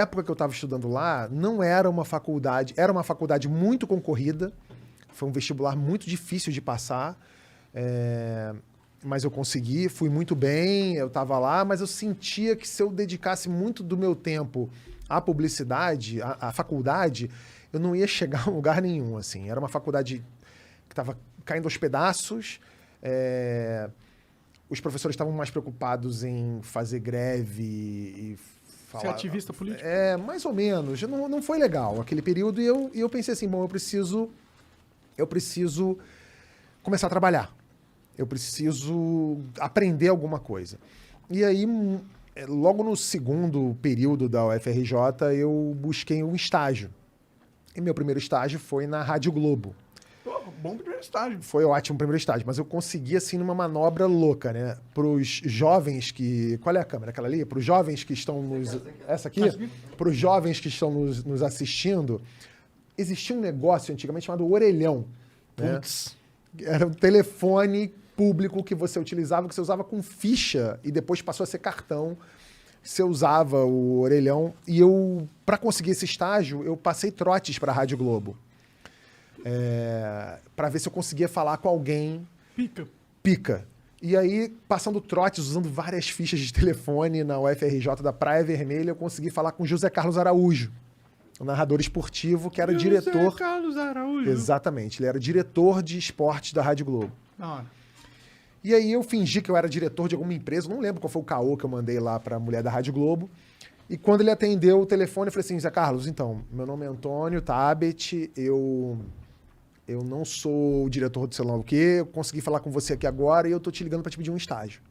época que eu estava estudando lá, não era uma faculdade... Era uma faculdade muito concorrida. Foi um vestibular muito difícil de passar. Mas eu consegui, fui muito bem, eu estava lá, mas eu sentia que se eu dedicasse muito do meu tempo à publicidade, à faculdade, eu não ia chegar a lugar nenhum, assim. Era uma faculdade que estava caindo aos pedaços, os professores estavam mais preocupados em fazer greve e falar... Você é ativista político? Mais ou menos. Não foi legal aquele período e eu pensei assim, bom, eu preciso começar a trabalhar. Eu preciso aprender alguma coisa. E aí, logo no segundo período da UFRJ, eu busquei um estágio. E meu primeiro estágio foi na Rádio Globo. Bom primeiro estágio. Foi ótimo o primeiro estágio, mas eu consegui, assim, numa manobra louca, né? Para os jovens que... Qual é a câmera? Aquela ali? Para os jovens que estão nos... Essa aqui? Para os jovens que estão nos assistindo, existia um negócio antigamente chamado orelhão. Putz. Né? Era um telefone público que você usava com ficha e depois passou a ser cartão. Você usava o orelhão. E eu, para conseguir esse estágio, eu passei trotes para a Rádio Globo. Para ver se eu conseguia falar com alguém. Pica. E aí, passando trotes, usando várias fichas de telefone na UFRJ da Praia Vermelha, eu consegui falar com José Carlos Araújo, o narrador esportivo, que era diretor... José Carlos Araújo. Exatamente. Ele era diretor de esportes da Rádio Globo. Ah. E aí eu fingi que eu era diretor de alguma empresa, não lembro qual foi o caô que eu mandei lá para a mulher da Rádio Globo. E quando ele atendeu o telefone, eu falei assim, Zé Carlos, então, meu nome é Antônio Tabet, eu não sou o diretor do sei lá o quê, eu consegui falar com você aqui agora e eu tô te ligando para te pedir um estágio.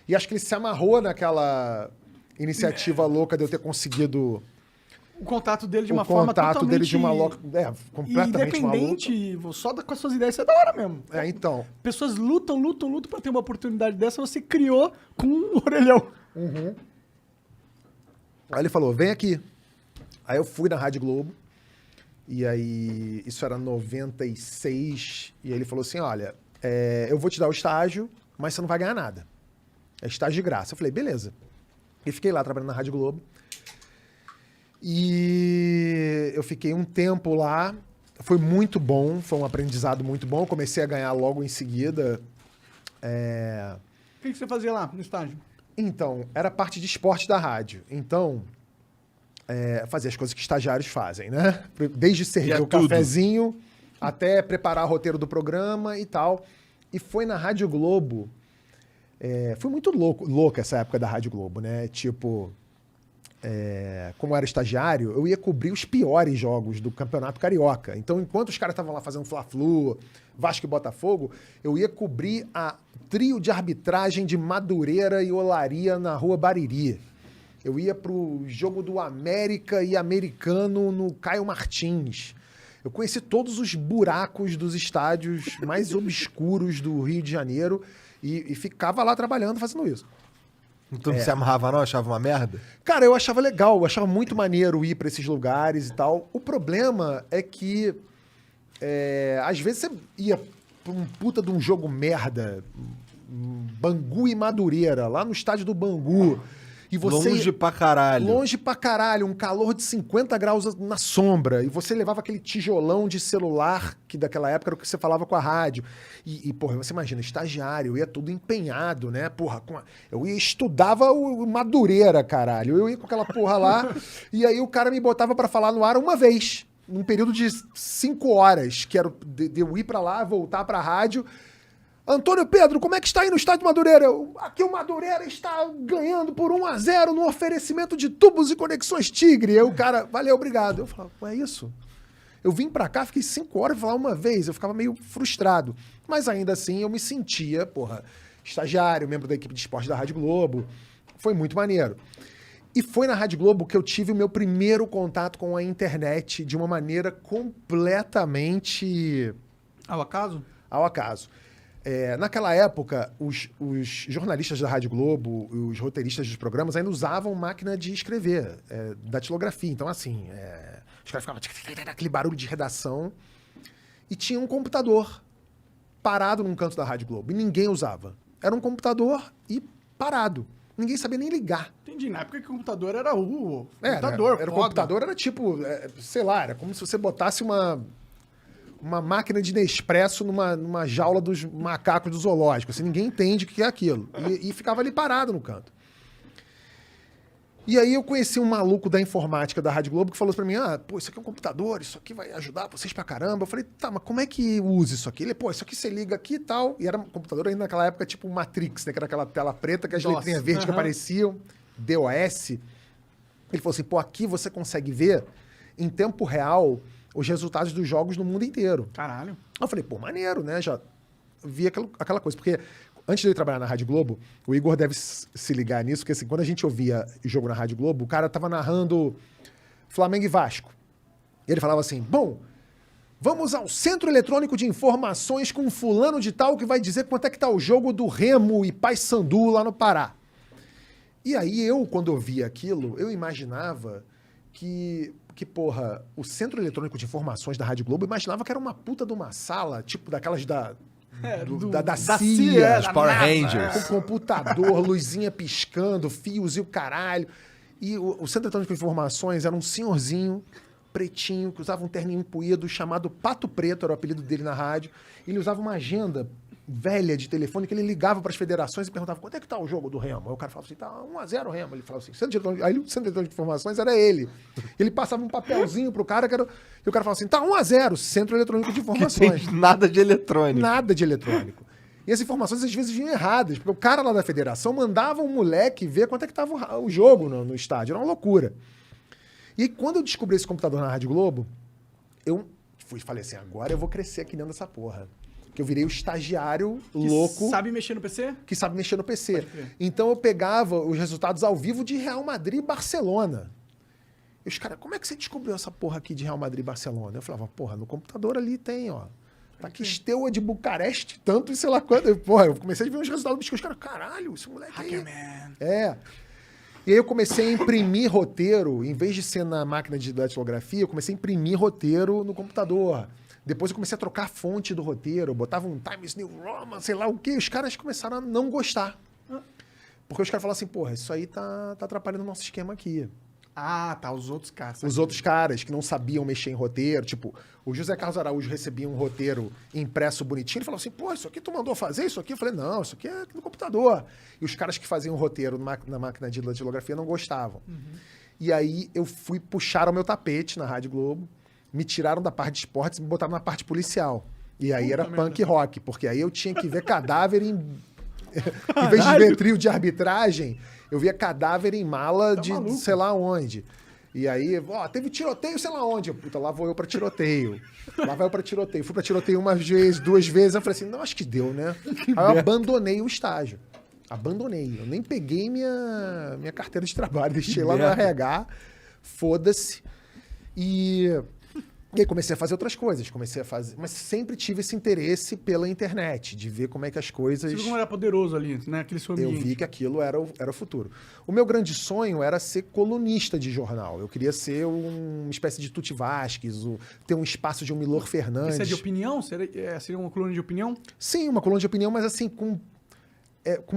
E acho que ele se amarrou naquela iniciativa louca de eu ter conseguido... O contato dele de uma forma totalmente... O contato dele de uma completamente independente, só com as suas ideias, isso é da hora mesmo. Então. Pessoas lutam pra ter uma oportunidade dessa, você criou com um orelhão. Uhum. Aí ele falou, vem aqui. Aí eu fui na Rádio Globo, e aí isso era 96, e ele falou assim, olha, eu vou te dar o estágio, mas você não vai ganhar nada. É estágio de graça. Eu falei, beleza. E fiquei lá trabalhando na Rádio Globo. E eu fiquei um tempo lá, foi muito bom, foi um aprendizado muito bom, eu comecei a ganhar logo em seguida. O que você fazia lá no estágio? Então, era parte de esporte da rádio, então fazia as coisas que estagiários fazem, né? Desde servir o cafezinho até preparar o roteiro do programa e tal. E foi na Rádio Globo, foi muito louco essa época da Rádio Globo, né? Tipo... como eu era estagiário, eu ia cobrir os piores jogos do Campeonato Carioca. Então, enquanto os caras estavam lá fazendo Fla-Flu, Vasco e Botafogo, eu ia cobrir a trio de arbitragem de Madureira e Olaria na Rua Bariri. Eu ia pro jogo do América e Americano no Caio Martins. Eu conheci todos os buracos dos estádios mais obscuros do Rio de Janeiro e ficava lá trabalhando fazendo isso. Tu não se amarrava não? Achava uma merda? Cara, eu achava legal, eu achava muito maneiro ir pra esses lugares e tal. O problema é que, às vezes você ia pra um puta de um jogo merda, Bangu e Madureira, lá no estádio do Bangu. E você longe pra caralho. Longe pra caralho, um calor de 50 graus na sombra. E você levava aquele tijolão de celular, que daquela época era o que você falava com a rádio. Porra, você imagina, estagiário, eu ia tudo empenhado, né? Porra, eu estudava o Madureira, caralho. Eu ia com aquela porra lá, e aí o cara me botava pra falar no ar uma vez, num período de 5 horas, que era de eu ir pra lá, voltar pra rádio. Antônio Pedro, como é que está aí no estádio Madureira? Aqui o Madureira está ganhando por 1-0 no oferecimento de tubos e conexões Tigre. Aí o cara, valeu, obrigado. Eu falava, é isso? Eu vim pra cá, fiquei 5 horas e falar uma vez. Eu ficava meio frustrado. Mas ainda assim eu me sentia, estagiário, membro da equipe de esporte da Rádio Globo. Foi muito maneiro. E foi na Rádio Globo que eu tive o meu primeiro contato com a internet de uma maneira completamente... Ao acaso? Ao acaso. Naquela época, os jornalistas da Rádio Globo, os roteiristas dos programas ainda usavam máquina de escrever, datilografia. Então, assim, os caras ficavam aquele barulho de redação e tinha um computador parado num canto da Rádio Globo e ninguém usava. Era um computador e parado. Ninguém sabia nem ligar. Entendi. Na época que o computador era o Era, computador. era o foda. computador, era tipo, sei lá, era como se você botasse uma máquina de Nespresso numa jaula dos macacos do zoológico. Assim, ninguém entende o que é aquilo. E ficava ali parado no canto. E aí eu conheci um maluco da informática da Rádio Globo que falou pra mim, pô, isso aqui é um computador, isso aqui vai ajudar vocês pra caramba. Eu falei, tá, mas como é que usa isso aqui? Ele, pô, isso aqui você liga aqui e tal. E era um computador ainda naquela época tipo Matrix, né? Que era aquela tela preta que as DOS. letrinhas verdes que apareciam, DOS. Ele falou assim, pô, aqui você consegue ver em tempo real os resultados dos jogos no mundo inteiro. Caralho. Eu falei, pô, maneiro, né? Já vi aquela coisa. Porque antes de eu trabalhar na Rádio Globo, o Igor deve se ligar nisso, porque assim, quando a gente ouvia o jogo na Rádio Globo, o cara tava narrando Flamengo e Vasco. E ele falava assim, bom, vamos ao Centro Eletrônico de Informações com fulano de tal que vai dizer quanto é que tá o jogo do Remo e Paysandu lá no Pará. E aí eu, quando eu via aquilo, eu imaginava que, porra, o Centro Eletrônico de Informações da Rádio Globo, eu imaginava que era uma puta de uma sala, tipo daquelas da CIA, Os Power Rangers. com computador, luzinha piscando, fios e o caralho. E o Centro Eletrônico de Informações era um senhorzinho pretinho, que usava um terninho empuído, chamado Pato Preto, era o apelido dele na rádio. Ele usava uma agenda velha de telefone que ele ligava para as federações e perguntava quanto é que tá o jogo do Remo. Aí o cara falava assim, tá 1-0 o Remo. Ele falava assim, aí o Centro Eletrônico de Informações era ele. Ele passava um papelzinho pro cara, e o cara falava assim, tá 1-0, Centro Eletrônico de Informações. Tem nada de eletrônico. Nada de eletrônico. E as informações às vezes vinham erradas, porque o cara lá da federação mandava um moleque ver quanto é que tava o jogo no estádio. Era uma loucura. E quando eu descobri esse computador na Rádio Globo, eu falei assim, agora eu vou crescer aqui dentro dessa porra. Que eu virei o estagiário louco Sabe mexer no PC? que sabe mexer no PC. Pode crer. Então eu pegava os resultados ao vivo de Real Madrid e Barcelona. E os caras, como é que você descobriu essa porra aqui de Real Madrid e Barcelona? Eu falava, porra, no computador ali tem, ó. Tá aqui Steaua de Bucareste, tanto e sei lá quanto. Porra, eu comecei a ver os resultados dos caras, caralho, esse moleque aí. Hackerman. É. E aí eu comecei a imprimir roteiro, em vez de ser na máquina de datilografia, eu comecei a imprimir roteiro no computador. Depois eu comecei a trocar a fonte do roteiro, eu botava um Times New Roman, sei lá o quê, os caras começaram a não gostar. Porque os caras falaram assim, porra, isso aí tá atrapalhando o nosso esquema aqui. Ah, tá, os outros caras. Os outros caras que não sabiam mexer em roteiro, tipo, o José Carlos Araújo recebia um roteiro impresso bonitinho, ele falou assim, pô, isso aqui tu mandou fazer isso aqui? Eu falei, não, isso aqui é no computador. E os caras que faziam o roteiro na máquina de datilografia não gostavam. E aí eu fui puxar o meu tapete na Rádio Globo, me tiraram da parte de esportes e me botaram na parte policial. E aí era punk rock, porque aí eu tinha que ver cadáver em vez de ver trio de arbitragem, eu via cadáver em mala de maluco. sei lá onde. E aí, ó, teve tiroteio sei lá onde. Puta, lá vou eu pra tiroteio. Lá vai eu pra tiroteio. Fui pra tiroteio uma vez, 2 vezes. Eu falei assim, não, acho que deu, né? Aí eu abandonei o estágio. Abandonei. Eu nem peguei minha carteira de trabalho. Deixei lá no RH. Foda-se. E aí comecei a fazer outras coisas. Mas sempre tive esse interesse pela internet, de ver como é que as coisas... Você viu como era poderoso ali, né? Aquele seu Eu ambiente. vi que aquilo era o futuro. O meu grande sonho era ser colunista de jornal. Eu queria ser uma espécie de Tuti Vasquez, ter um espaço de um Milor Fernandes. Isso é de opinião? Seria uma coluna de opinião? Sim, uma coluna de opinião, mas assim, com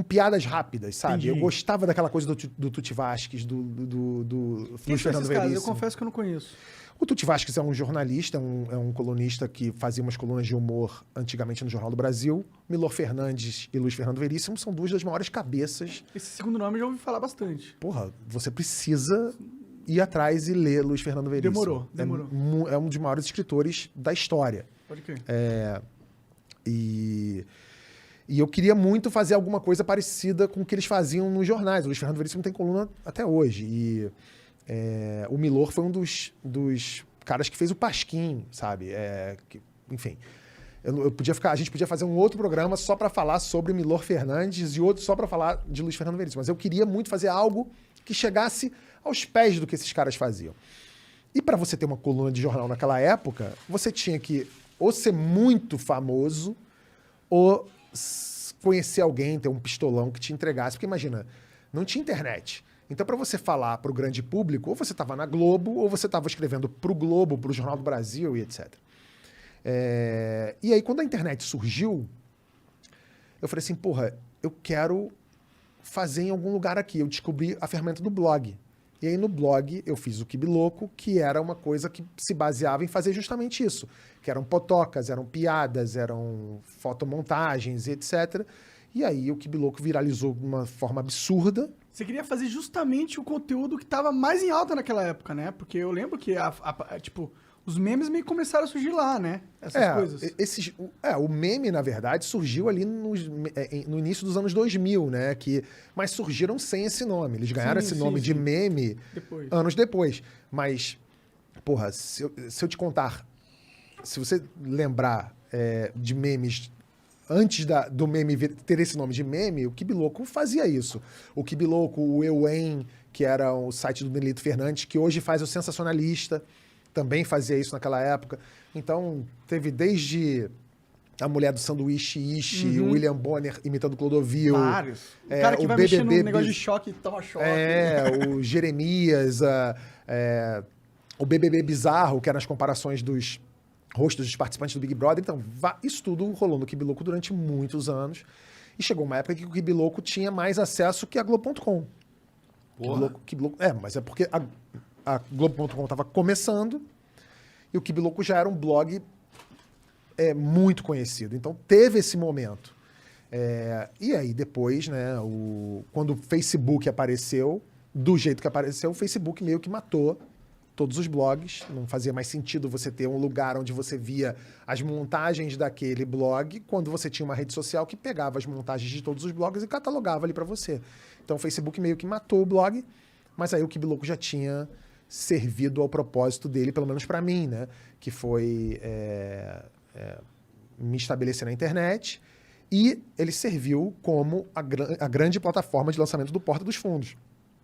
piadas rápidas, sabe? Entendi. Eu gostava daquela coisa do Tuti Vasquez, do Quem Luiz são Fernando esses caras? Eu Veríssimo. confesso que eu não conheço. O Tuti Vasquez é um jornalista, é um colunista que fazia umas colunas de humor antigamente no Jornal do Brasil. Milor Fernandes e Luiz Fernando Veríssimo são 2 das maiores cabeças. Esse segundo nome eu já ouvi falar bastante. Porra, você precisa ir atrás e ler Luiz Fernando Veríssimo. Demorou. É um dos maiores escritores da história. Pode crer. E eu queria muito fazer alguma coisa parecida com o que eles faziam nos jornais. O Luiz Fernando Veríssimo tem coluna até hoje. E o Milor foi um dos caras que fez o Pasquim, sabe? Enfim, a gente podia fazer um outro programa só para falar sobre Milor Fernandes e outro só para falar de Luiz Fernando Veríssimo. Mas eu queria muito fazer algo que chegasse aos pés do que esses caras faziam. E para você ter uma coluna de jornal naquela época, você tinha que ou ser muito famoso ou conhecer alguém, ter um pistolão que te entregasse. Porque imagina, não tinha internet. Então, para você falar para o grande público, ou você estava na Globo, ou você estava escrevendo para o Globo, para o Jornal do Brasil e etc. E aí, quando a internet surgiu, eu falei assim, porra, eu quero fazer em algum lugar aqui. Eu descobri a ferramenta do blog. E aí no blog eu fiz o Kibiloco, que era uma coisa que se baseava em fazer justamente isso. Que eram potocas, eram piadas, eram fotomontagens, etc. E aí o Kibiloco viralizou de uma forma absurda. Você queria fazer justamente o conteúdo que tava mais em alta naquela época, né? Porque eu lembro que, tipo, os memes meio que começaram a surgir lá, né? Essas coisas. O meme, na verdade, surgiu ali no início dos anos 2000, né? Mas surgiram sem esse nome. Eles ganharam esse nome de meme anos depois. Mas, porra, se eu te contar, se você lembrar de memes antes do meme ter esse nome de meme, o Kibiloco fazia isso. O Kibiloco, o Euem, que era o site do Nelito Fernandes, que hoje faz o Sensacionalista, também fazia isso naquela época. Então, teve desde a mulher do sanduíche Ishi, o William Bonner imitando Clodovil. Vários. O cara que vai mexer no negócio de choque e toma choque. O Jeremias, o BBB Bizarro, que eram as comparações dos rostos dos participantes do Big Brother. Então, isso tudo rolou no Kibiloco durante muitos anos. E chegou uma época que o Kibiloco tinha mais acesso que a Globo.com. Mas é porque a Globo.com estava começando e o Kibiloco já era um blog muito conhecido. Então, teve esse momento. E aí, depois, né, quando o Facebook apareceu, do jeito que apareceu, o Facebook meio que matou todos os blogs. Não fazia mais sentido você ter um lugar onde você via as montagens daquele blog, quando você tinha uma rede social que pegava as montagens de todos os blogs e catalogava ali para você. Então, o Facebook meio que matou o blog, mas aí o Kibiloco já tinha servido ao propósito dele, pelo menos para mim, né? Que foi me estabelecer na internet, e ele serviu como a grande plataforma de lançamento do Porta dos Fundos.